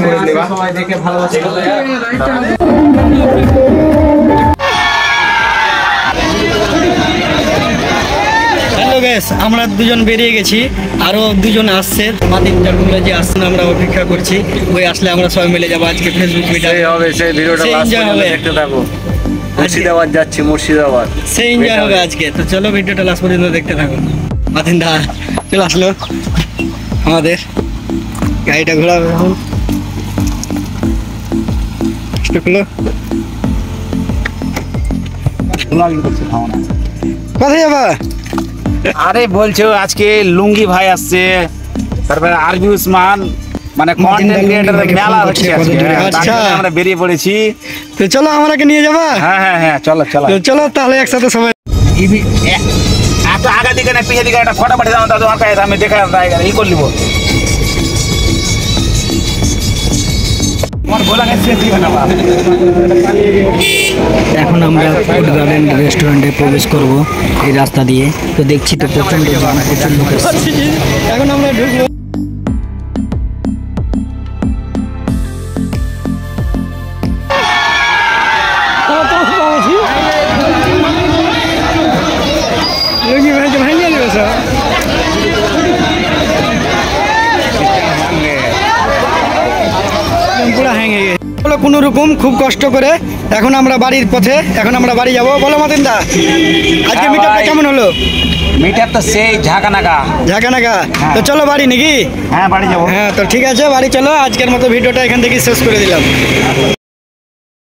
করে দেবা সবাই দেখে ভালোবাসে। হ্যালো গাইস, আমরা দুজন বেরিয়ে গেছি, আরো দুজন আসছে। মাদিন জারগুলো যে আসছেন আমরা অপেক্ষা করছি, ওই আসলে আমরা সবাই মিলে যাবো আজকে ফেসবুক মিটারে হবে। সেই ভিডিওটা লাস্ট পর্যন্ত দেখতে থাকো। মুর্শিদাবাদ যাচ্ছি, মুর্শিদাবাদ সেই এনজয় হবে আজকে। তো চলো ভিডিওটা লাস্ট পর্যন্ত দেখতে থাকো। মাদিন দা চলে আসলো, আমাদের গাড়িটা ঘোরাবে এখন। কোথায় যাবা? আরে বলছো আজকে লুঙ্গি ভাই আসছে, তারপরে আরবি উসমান, মানে কন্টেন্ট ক্রিয়েটরের মেলা হচ্ছে আজকে। আচ্ছা আমরা বেরিয়ে পড়েছি। তো চলো আমাকে নিয়ে যাবা? হ্যাঁ হ্যাঁ হ্যাঁ, চলো চলো। তো চলো তাহলে একসাথে সবাই। এত আগে দিকে না পিছিয়ে দিকে একটা ফটো পাঠিয়ে দাও, তোমার কাছে আমি দেখে ই করে নিবো। এখন আমরা ফুড গার্ডেন রেস্টুরেন্টে প্রবেশ করব এই রাস্তা দিয়ে। তো দেখছি তো প্রচন্ড জ্যাম, প্রচুর লোক এসেছে। এখন আমরা ঢুকবো। কোনো রকম খুব কষ্ট করে এখন আমরা বাড়ির পথে, এখন আমরা বাড়ি যাবো। বলো মাতিন দা, আজকে মিটআপটা কেমন হলো? মিটআপ তো সেই ঝাঁকানাকা। তো চলো বাড়ি নাকি? হ্যাঁ বাড়ি যাবো। হ্যাঁ তো ঠিক আছে, বাড়ি চলো। আজকের মতো ভিডিওটা এখান থেকে শেষ করে দিলাম।